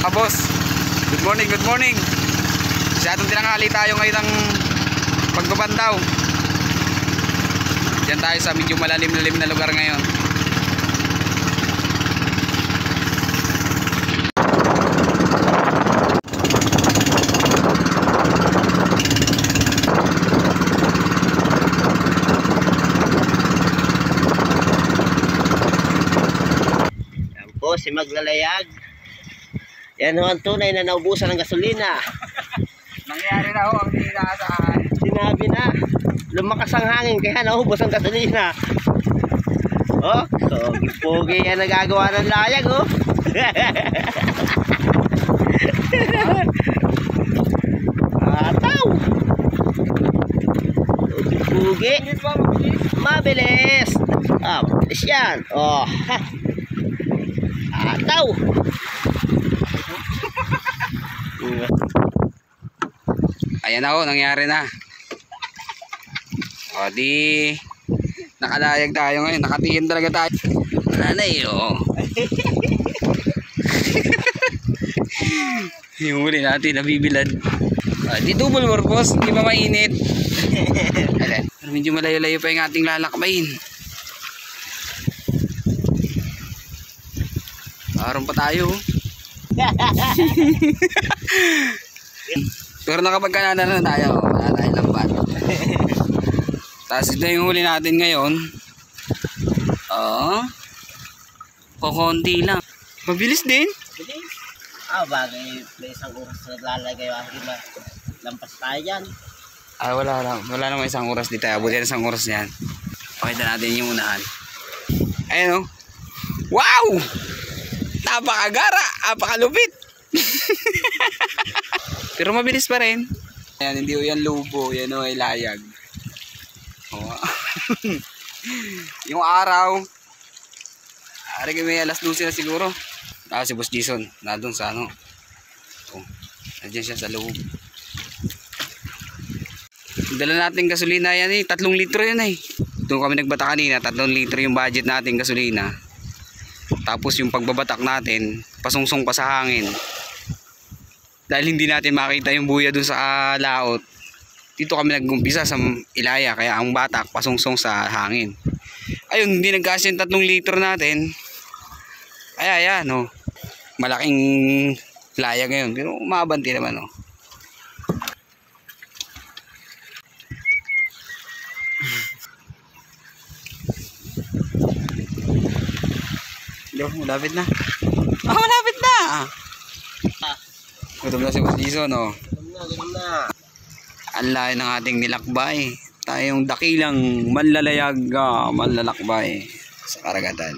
mga boss. Good morning, good morning. Masyadong tinanghali tayo ngayon ng pagbabandaw. Diyan tayo sa medyo malalim-lalim na lugar ngayon. Yan po si Maglalayag. Yan ho ang tunay na naubusan ng gasolina. Nangyari na ho ang inaasahan. Sinabi na, lumakas ang hangin kaya naubos ang gasolina. Oh, so pogi yan nagagawa ng layag, oh. Ataw. Pogi. Mabilis. Ah, mabilis yan. Oh. Ataw. Ayan na ho, nangyari na. O di nakalayag tayo ngayon, nakatihin talaga tayo. Wala na eh, oh. Yung huli natin nabibilad. Di double purpose, hindi pa mainit. Ayan, pero medyo malayo-layo pa yung ating lalakbayin. Araw pa tayo. Pero nakapagkanana na tayo. Wala tayong lambat. Tapos ito yung huli natin ngayon. Kukunti lang. Mabilis din. Ah, bagay. May isang oras na naglalagay. Lampas tayo dyan. Wala naman isang oras dito. Abuti na isang oras yan. Pakita natin yung unahan. Ayan, oh. Wow! Napakagara! Napakalupit! Pero mabilis pa rin. Ayan, hindi o yan lubo. Yan o ay layag. Oh. Yung araw, may alas 12 na siguro. Si Boss Jason nandun sa ano. Oh, nandiyan siya sa loob. Dala natin gasolina yan eh. 3 litro yan eh. Doon kami nagbata kanina. 3 litro yung budget natin gasolina. Tapos yung pagbabatak natin, pasungsong pa sa hangin. Dahil hindi natin makita yung buya dun sa laot, dito kami nag-umpisa sa Ilaya, kaya ang batak pasungsong sa hangin. Ayun, hindi nagkasya yung 3 litro natin. Ay, ayan, no. Malaking laya ngayon, pero umabanti naman, no. Malapit na. Malapit na! Gutom na si Boss Jason, no. Ganun na. Ang layo ng ating nilakbay. Tayong dakilang manlalayag, manlalakbay sa karagatan.